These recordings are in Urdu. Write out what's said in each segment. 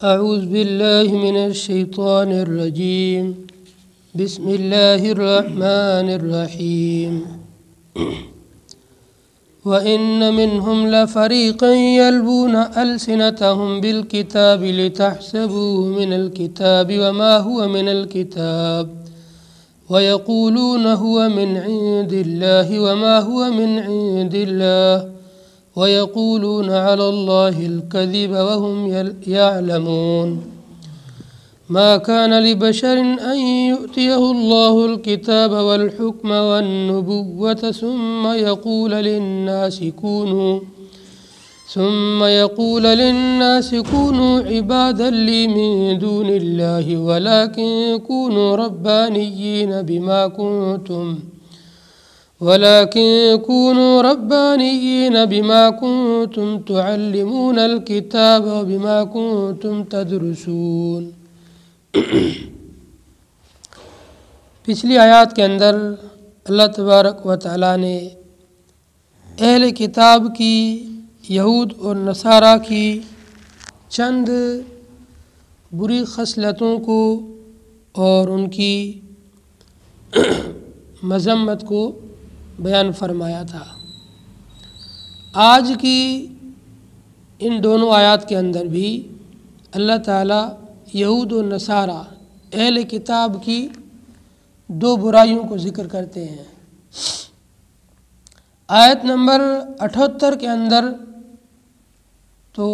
أعوذ بالله من الشيطان الرجيم بسم الله الرحمن الرحيم وإن منهم لفريقا يلوون ألسنتهم بالكتاب لتحسبوه من الكتاب وما هو من الكتاب ويقولون هو من عند الله وما هو من عند الله ويقولون على الله الكذب وهم يعلمون ما كان لبشر أن يؤتيه الله الكتاب والحكم والنبوة ثم يقول للناس كونوا عبادا لي من دون الله ولكن كونوا ربانيين بما كنتم تعلمون الكتاب وبما كنتم تدرسون۔ پچھلی آیات کے اندر اللہ تبارک و تعالیٰ نے اہل کتاب کی، یہود اور نصارہ کی چند بری خصلتوں کو اور ان کی مذمت کو بیان فرمایا تھا۔ آج کی ان دونوں آیات کے اندر بھی اللہ تعالیٰ یہود و نصارہ اہل کتاب کی دو برائیوں کو ذکر کرتے ہیں۔ آیت نمبر 78 کے اندر تو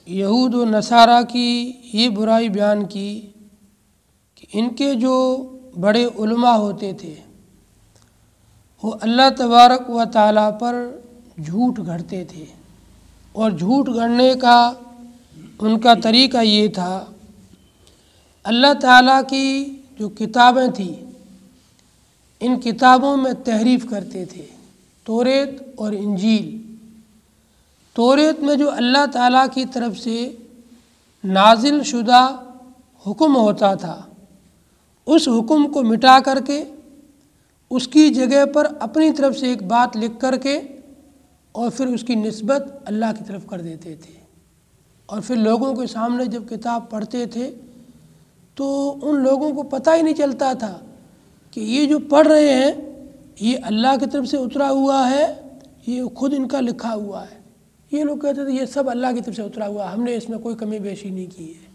یہود و نصارہ کی یہ برائی بیان کی کہ ان کے جو بڑے علماء ہوتے تھے وہ اللہ تبارک و تعالیٰ پر جھوٹ گھڑتے تھے، اور جھوٹ گھڑنے کا ان کا طریقہ یہ تھا، اللہ تعالیٰ کی جو کتابیں تھیں ان کتابوں میں تحریف کرتے تھے۔ توریت اور انجیل، توریت میں جو اللہ تعالیٰ کی طرف سے نازل شدہ حکم ہوتا تھا اس حکم کو مٹا کر کے اس کی جگہ پر اپنی طرف سے ایک بات لکھ کر کے اور پھر اس کی نسبت اللہ کی طرف کر دیتے تھے، اور پھر لوگوں کے سامنے جب کتاب پڑھتے تھے تو ان لوگوں کو پتہ ہی نہیں چلتا تھا کہ یہ جو پڑھ رہے ہیں یہ اللہ کی طرف سے اترا ہوا ہے، یہ خود ان کا لکھا ہوا ہے۔ یہ لوگ کہتے تھے یہ سب اللہ کی طرف سے اترا ہوا ہے، ہم نے اس میں کوئی کمی بیشی نہیں کی ہے۔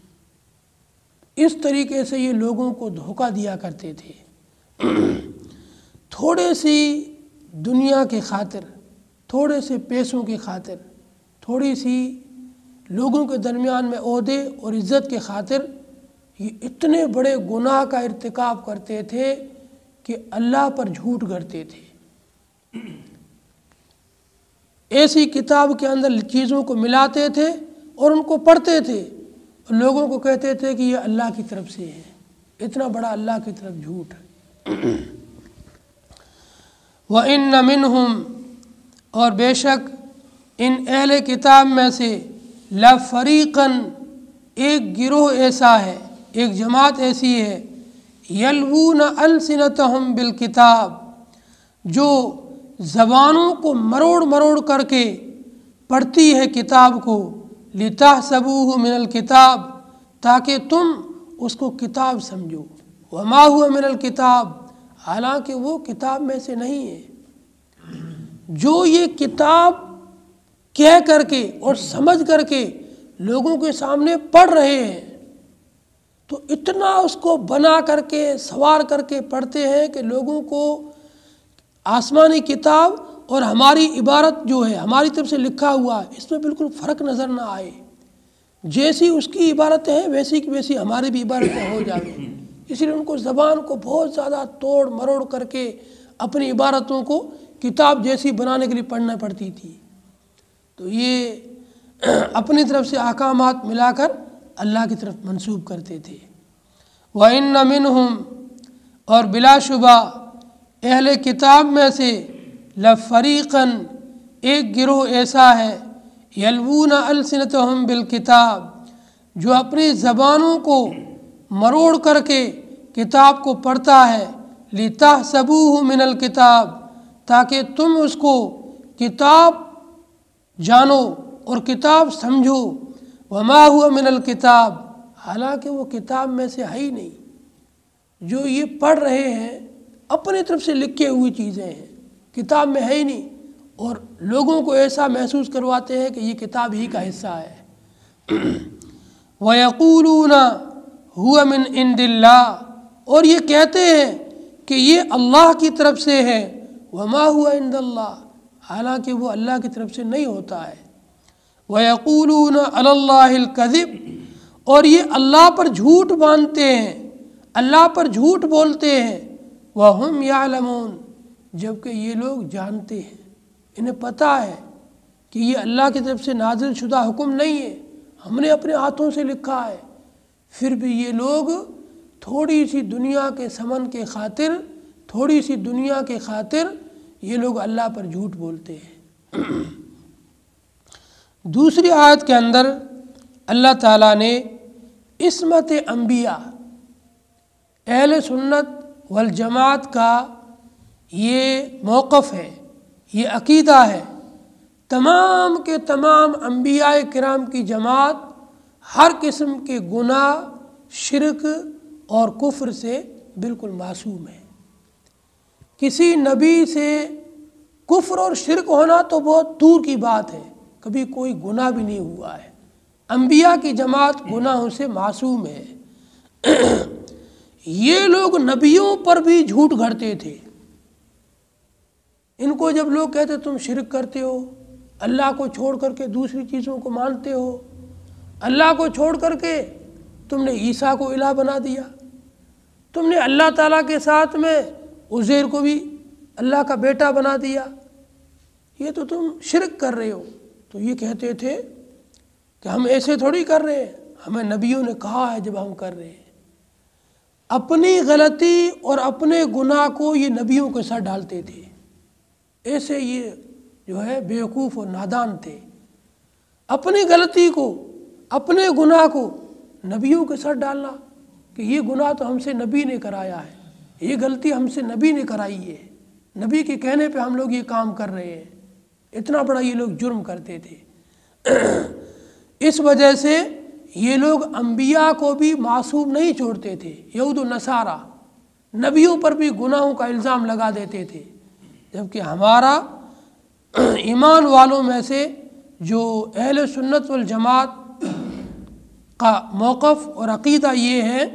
اس طریقے سے یہ لوگوں کو دھوکہ دیا کرتے تھے۔ تھوڑے سی دنیا کے خاطر، تھوڑے سے پیسوں کی خاطر، تھوڑی سی لوگوں کے درمیان میں عہدے اور عزت کے خاطر یہ اتنے بڑے گناہ کا ارتکاب کرتے تھے کہ اللہ پر جھوٹ گھڑتے تھے۔ ایسی کتاب کے اندر چیزوں کو ملاتے تھے اور ان کو پڑھتے تھے، اور لوگوں کو کہتے تھے کہ یہ اللہ کی طرف سے ہے۔ اتنا بڑا اللہ کی طرف جھوٹ۔ وَإِنَّ مِنْهُمْ، اور بے شک ان اہل کتاب میں سے، لَفَرِيقًا، ایک گروہ ایسا ہے، ایک جماعت ایسی ہے، یلوون السنتہم بالکتاب، جو زبانوں کو مروڑ مروڑ کر کے پڑھتی ہے کتاب کو، لتحسبوہ من الکتاب، تاکہ تم اس کو کتاب سمجھو، وما ہوا من الکتاب، حالانکہ وہ کتاب میں سے نہیں ہے۔ جو یہ کتاب کہہ کر کے اور سمجھ کر کے لوگوں کے سامنے پڑھ رہے ہیں تو اتنا اس کو بنا کر کے سوار کر کے پڑھتے ہیں کہ لوگوں کو آسمانی کتاب اور ہماری عبارت جو ہے ہماری طرف سے لکھا ہوا ہے اس میں بالکل فرق نظر نہ آئے، جیسی اس کی عبارتیں ہیں ویسی کی ویسی ہماری بھی عبارتیں ہو جائیں۔ اس لیے ان کو زبان کو بہت زیادہ توڑ مروڑ کر کے اپنی عبارتوں کو کتاب جیسی بنانے کے لیے پڑھنا پڑتی تھی۔ تو یہ اپنی طرف سے احکامات ملا کر اللہ کی طرف منسوب کرتے تھے۔ وَإِنَّ مِنْهُمْ، اور بلا شبہ اہل کتاب میں سے، لَفَرِيقًا، ایک گروہ ایسا ہے، یلوون السنتہم بالکتاب، جو اپنی زبانوں کو مروڑ کر کے کتاب کو پڑھتا ہے، لِتَحْسَبُوهُ مِنَ الْكِتَابِ، تاکہ تم اس کو کتاب جانو اور کتاب سمجھو، وما ہوا من الکتاب، حالانکہ وہ کتاب میں سے ہے ہی نہیں۔ جو یہ پڑھ رہے ہیں اپنی طرف سے لکھے ہوئی چیزیں ہیں، کتاب میں ہے ہی نہیں، اور لوگوں کو ایسا محسوس کرواتے ہیں کہ یہ کتاب ہی کا حصہ ہے۔ وَيَقُولُونَ هُوَ مِنْ عِنْدِ اللَّهِ، اور یہ کہتے ہیں کہ یہ اللہ کی طرف سے ہے۔ وَمَا هُوَ عِنْدَ اللَّهِ، حالانکہ وہ اللہ کی طرف سے نہیں ہوتا ہے۔ وَيَقُولُونَ عَلَى اللَّهِ الْكَذِبِ، اور یہ اللہ پر جھوٹ باندھتے ہیں، اللہ پر جھوٹ بولتے ہیں۔ وَهُمْ يَعْلَمُونَ، جبکہ یہ لوگ جانتے ہیں، انہیں پتہ ہے کہ یہ اللہ کی طرف سے نازل شدہ حکم نہیں ہے، ہم نے اپنے ہاتھوں سے لکھا ہے، پھر بھی یہ لوگ تھوڑی سی دنیا کے سمن کے خاطر، تھوڑی سی دنیا کے خاطر یہ لوگ اللہ پر جھوٹ بولتے ہیں۔ دوسری آیت کے اندر اللہ تعالیٰ نے عصمت انبیاء، اہل سنت والجماعت کا یہ موقف ہے، یہ عقیدہ ہے، تمام کے تمام انبیاء کرام کی جماعت ہر قسم کے گناہ، شرک اور کفر سے بالکل معصوم ہے۔ کسی نبی سے کفر اور شرک ہونا تو بہت دور کی بات ہے، کبھی کوئی گناہ بھی نہیں ہوا ہے۔ انبیاء کی جماعت گناہوں سے معصوم ہے۔ یہ لوگ نبیوں پر بھی جھوٹ گھڑتے تھے۔ ان کو جب لوگ کہتے تم شرک کرتے ہو، اللہ کو چھوڑ کر کے دوسری چیزوں کو مانتے ہو، اللہ کو چھوڑ کر کے تم نے عیسیٰ کو الہ بنا دیا، تم نے اللہ تعالیٰ کے ساتھ میں عزیر کو بھی اللہ کا بیٹا بنا دیا، یہ تو تم شرک کر رہے ہو۔ تو یہ کہتے تھے کہ ہم ایسے تھوڑی کر رہے ہیں، ہمیں نبیوں نے کہا ہے جب ہم کر رہے ہیں۔ اپنی غلطی اور اپنے گناہ کو یہ نبیوں کے ساتھ ڈالتے تھے، ایسے یہ جو ہے بیوقوف اور نادان تھے۔ اپنی غلطی کو، اپنے گناہ کو نبیوں کے ساتھ ڈالنا کہ یہ گناہ تو ہم سے نبی نے کرایا ہے، یہ غلطی ہم سے نبی نے کرائی ہے، نبی کے کہنے پہ ہم لوگ یہ کام کر رہے ہیں۔ اتنا بڑا یہ لوگ جرم کرتے تھے۔ اس وجہ سے یہ لوگ انبیاء کو بھی معصوم نہیں چھوڑتے تھے۔ یہود و نصارہ نبیوں پر بھی گناہوں کا الزام لگا دیتے تھے، جبکہ ہمارا ایمان والوں میں سے جو اہل سنت والجماعت کا موقف اور عقیدہ یہ ہے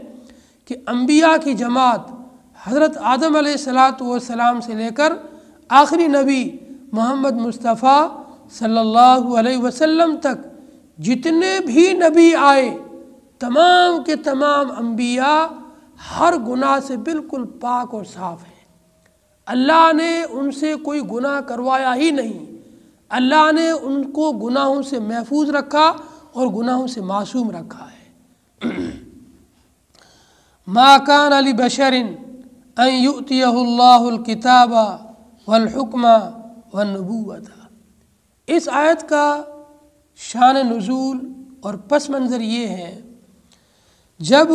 کہ انبیاء کی جماعت حضرت آدم علیہ السلام سے لے کر آخری نبی محمد مصطفیٰ صلی اللہ علیہ وسلم تک جتنے بھی نبی آئے، تمام کے تمام انبیاء ہر گناہ سے بالکل پاک اور صاف ہیں۔ اللہ نے ان سے کوئی گناہ کروایا ہی نہیں، اللہ نے ان کو گناہوں سے محفوظ رکھا اور گناہوں سے معصوم رکھا ہے۔ ما کان لبشر ان یؤتیہ اللہ الکتاب والحکم والنبوۃ۔ اس آیت کا شان نزول اور پس منظر یہ ہے، جب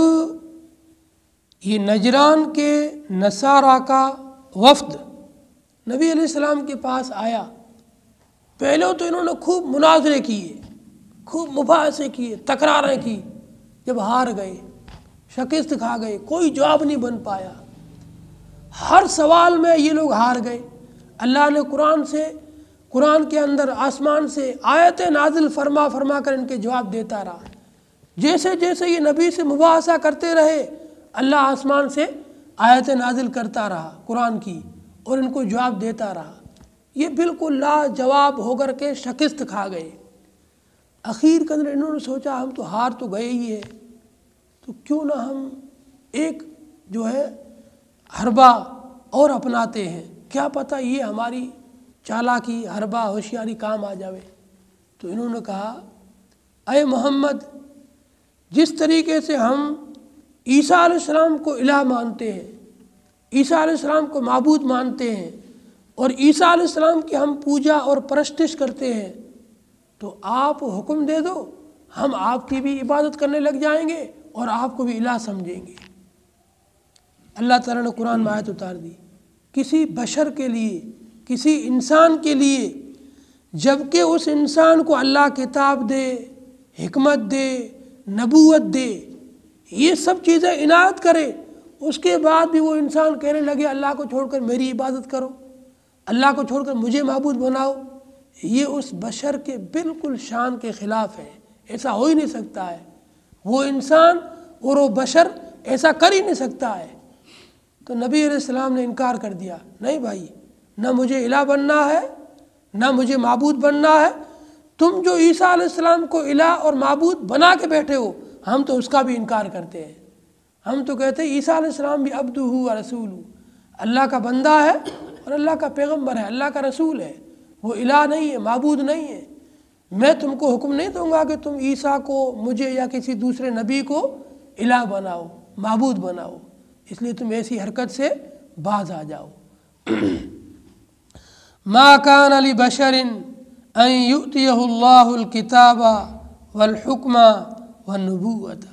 یہ نجران کے نصارہ کا وفد نبی علیہ السلام کے پاس آیا، پہلے تو انہوں نے خوب مناظرے کیے، خوب مباحثے کیے، تکراریں کی، جب ہار گئے، شکست کھا گئے، کوئی جواب نہیں بن پایا، ہر سوال میں یہ لوگ ہار گئے۔ اللہ نے قرآن کے اندر آسمان سے آیتیں نازل فرما فرما کر ان کے جواب دیتا رہا۔ جیسے جیسے یہ نبی سے مباحثہ کرتے رہے، اللہ آسمان سے آیتیں نازل کرتا رہا قرآن کی، اور ان کو جواب دیتا رہا۔ یہ بالکل لا جواب ہو کر کے شکست کھا گئے۔ اخیر کے اندر انہوں نے سوچا ہم تو ہار تو گئے ہی ہے، تو کیوں نہ ہم ایک جو ہے حربہ اور اپناتے ہیں، کیا پتہ یہ ہماری چالاکی، حربہ، ہوشیاری کام آ جاوے۔ تو انہوں نے کہا اے محمد، جس طریقے سے ہم عیسیٰ علیہ السلام کو الہ مانتے ہیں، عیسیٰ علیہ السلام کو معبود مانتے ہیں، اور عیسیٰ علیہ السلام کی ہم پوجا اور پرستش کرتے ہیں، تو آپ حکم دے دو، ہم آپ کی بھی عبادت کرنے لگ جائیں گے اور آپ کو بھی الہ سمجھیں گے۔ اللہ تعالیٰ نے قرآن میں آیت اتار دی، کسی بشر کے لیے، کسی انسان کے لیے، جبکہ اس انسان کو اللہ کتاب دے، حکمت دے، نبوت دے، یہ سب چیزیں عنایت کرے، اس کے بعد بھی وہ انسان کہنے لگے اللہ کو چھوڑ کر میری عبادت کرو، اللہ کو چھوڑ کر مجھے معبود بناؤ، یہ اس بشر کے بالکل شان کے خلاف ہے، ایسا ہو ہی نہیں سکتا ہے۔ وہ انسان اور وہ بشر ایسا کر ہی نہیں سکتا ہے۔ تو نبی علیہ السلام نے انکار کر دیا، نہیں بھائی، نہ مجھے الہ بننا ہے نہ مجھے معبود بننا ہے، تم جو عیسیٰ علیہ السلام کو الہ اور معبود بنا کے بیٹھے ہو، ہم تو اس کا بھی انکار کرتے ہیں۔ ہم تو کہتے ہیں عیسیٰ علیہ السلام بھی عبدہ و رسول، اللہ کا بندہ ہے اور اللہ کا پیغمبر ہے، اللہ کا رسول ہے، وہ الہ نہیں ہے، معبود نہیں ہے۔ میں تم کو حکم نہیں دوں گا کہ تم عیسیٰ کو، مجھے یا کسی دوسرے نبی کو الہ بناؤ، معبود بناؤ، اس لیے تم ایسی حرکت سے باز آ جاؤ۔ ما کان لبشر ان یؤتیہ اللہ الکتاب والحکم والنبوۃ،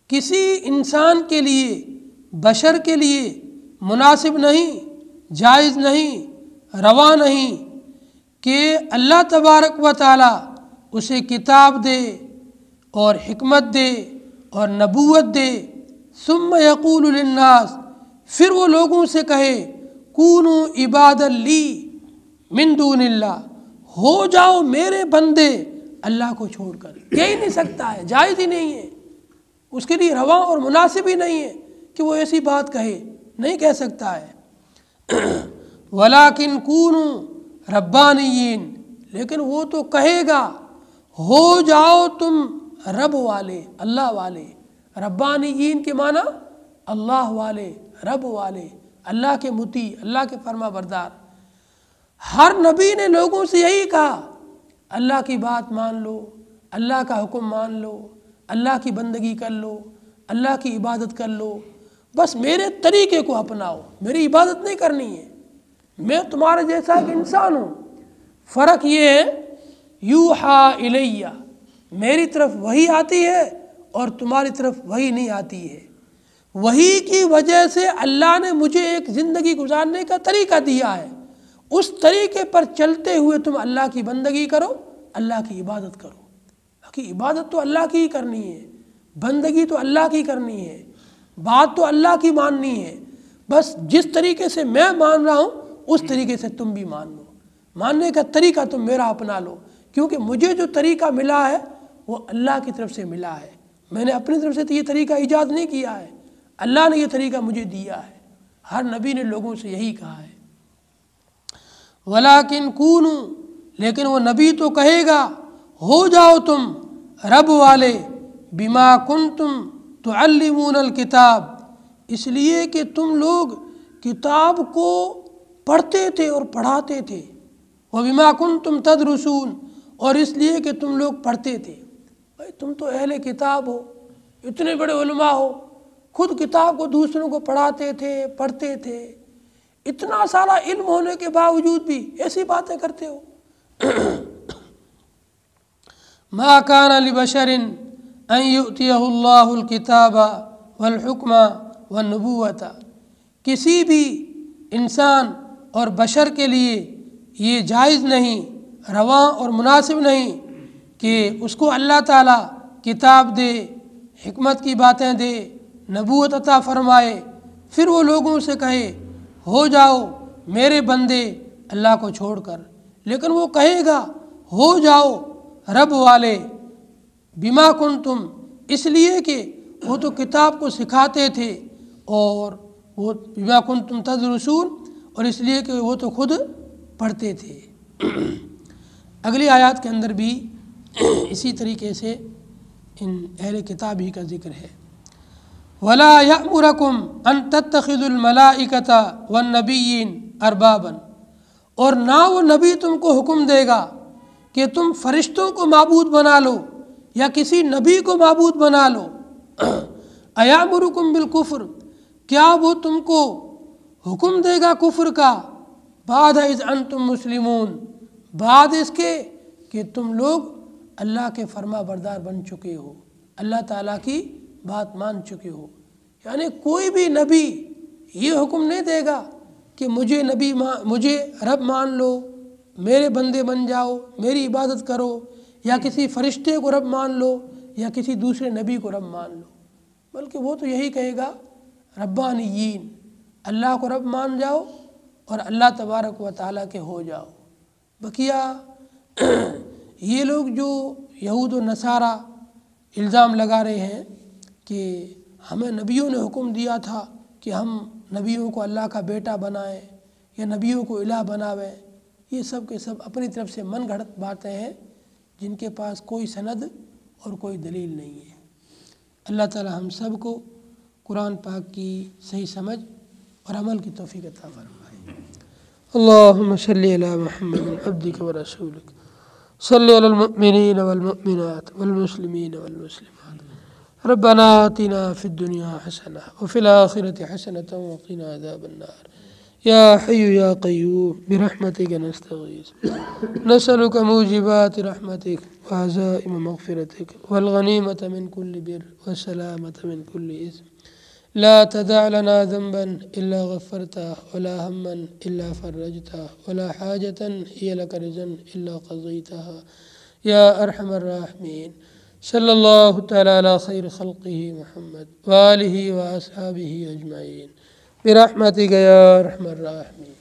کسی انسان کے لیے، بشر کے لیے مناسب نہیں، جائز نہیں، روا نہیں کہ اللہ تبارک و تعالی اسے کتاب دے اور حکمت دے اور نبوت دے، ثم یقول للناس، پھر وہ لوگوں سے کہے کونوا عبادا لی من دون اللہ، ہو جاؤ میرے بندے اللہ کو چھوڑ کر۔ کہہ ہی نہیں سکتا ہے، جائز ہی نہیں ہے، اس کے لیے رواں اور مناسب ہی نہیں ہے کہ وہ ایسی بات کہے، نہیں کہہ سکتا ہے۔ ولیکن کونوا ربانیین، لیکن وہ تو کہے گا ہو جاؤ تم رب والے، اللہ والے۔ ربانیین کے معنی اللہ والے، رب والے، اللہ کے مطیع، اللہ کے فرما بردار۔ ہر نبی نے لوگوں سے یہی کہا، اللہ کی بات مان لو، اللہ کا حکم مان لو، اللہ کی بندگی کر لو، اللہ کی عبادت کر لو، بس میرے طریقے کو اپناؤ، میری عبادت نہیں کرنی ہے، میں تمہارے جیسا ایک انسان ہوں۔ فرق یہ ہے یوحا الیہ، میری طرف وحی آتی ہے اور تمہاری طرف وحی نہیں آتی ہے۔ وحی کی وجہ سے اللہ نے مجھے ایک زندگی گزارنے کا طریقہ دیا ہے، اس طریقے پر چلتے ہوئے تم اللہ کی بندگی کرو، اللہ کی عبادت کرو۔ باقی عبادت تو اللہ کی ہی کرنی ہے، بندگی تو اللہ کی کرنی ہے، بات تو اللہ کی ماننی ہے، بس جس طریقے سے میں مان رہا ہوں اس طریقے سے تم بھی مان لو، ماننے کا طریقہ تم میرا اپنا لو، کیونکہ مجھے جو طریقہ ملا ہے وہ اللہ کی طرف سے ملا ہے، میں نے اپنی طرف سے تو یہ طریقہ ایجاد نہیں کیا ہے، اللہ نے یہ طریقہ مجھے دیا ہے۔ ہر نبی نے لوگوں سے یہی کہا ہے۔ ولیکن کونوا، لیکن وہ نبی تو کہے گا ہو جاؤ تم رب والے، بما کنتم تعلمون الکتاب، اس لیے کہ تم لوگ کتاب کو پڑھتے تھے اور پڑھاتے تھے، وبما کنتم تدرسون، اور اس لیے کہ تم لوگ پڑھتے تھے۔ بھائی تم تو اہل کتاب ہو، اتنے بڑے علماء ہو، خود کتاب کو دوسروں کو پڑھاتے تھے، پڑھتے تھے، اتنا سارا علم ہونے کے باوجود بھی ایسی باتیں کرتے ہو۔ ما کان لبشر ان یؤتیہ اللہ الکتاب والحکم والنبوۃ، کسی بھی انسان اور بشر کے لیے یہ جائز نہیں، رواں اور مناسب نہیں کہ اس کو اللہ تعالیٰ کتاب دے، حکمت کی باتیں دے، نبوت عطا فرمائے، پھر وہ لوگوں سے کہے ہو جاؤ میرے بندے اللہ کو چھوڑ کر، لیکن وہ کہے گا ہو جاؤ رب والے، بما کنتم، اس لیے کہ وہ تو کتاب کو سکھاتے تھے، اور وہ بما کنتم تدرسون، اور اس لیے کہ وہ تو خود پڑھتے تھے۔ اگلی آیات کے اندر بھی اسی طریقے سے ان اہل کتاب ہی کا ذکر ہے۔ ولا یأمرکم ان تتخذوا الملائکۃ والنبیین اربابا، اور نہ وہ نبی تم کو حکم دے گا کہ تم فرشتوں کو معبود بنا لو یا کسی نبی کو معبود بنا لو۔ ایامرکم بالکفر، کیا وہ تم کو حکم دے گا کفر کا، بعد اذ انتم مسلمون، بعد اس کے کہ تم لوگ اللہ کے فرما بردار بن چکے ہو، اللہ تعالیٰ کی بات مان چکے ہو۔ یعنی کوئی بھی نبی یہ حکم نہیں دے گا کہ مجھے رب مان لو، میرے بندے بن جاؤ، میری عبادت کرو، یا کسی فرشتے کو رب مان لو یا کسی دوسرے نبی کو رب مان لو، بلکہ وہ تو یہی کہے گا ربانیین، اللہ کو رب مان جاؤ اور اللہ تبارک و تعالیٰ کے ہو جاؤ۔ بقیہ یہ لوگ جو یہود و نصارہ الزام لگا رہے ہیں کہ ہمیں نبیوں نے حکم دیا تھا کہ ہم نبیوں کو اللہ کا بیٹا بنائیں یا نبیوں کو الہ بناویں، یہ سب کے سب اپنی طرف سے من گھڑت باتیں ہیں جن کے پاس کوئی سند اور کوئی دلیل نہیں ہے۔ اللہ تعالی ہم سب کو قرآن پاک کی صحیح سمجھ اور عمل کی توفیق عطا فرمائے۔ اللہم صلی علی محمد عبدک و رسولک، صلی علی المؤمنین والمؤمنات والمسلمین والمسلمات، ربنا آتنا فی الدنیا حسنہ وفی الآخرۃ حسنۃ وقنا عذاب النار، یا حی یا قیوم برحمتک نستغیث، نسألک موجبات رحمتک وعزائم مغفرتک والغنیمۃ من کل بر والسلامۃ من کل اثم، لا تدع لنا ذنبا الا غفرته ولا هما الا فرجته ولا حاجة هي لك رضا الا قضيتها يا ارحم الراحمين، صلی اللہ تعالی علی خیر خلقہ محمد وآلہ واصحابہ اجمعین برحمتک یا ارحم الراحمین۔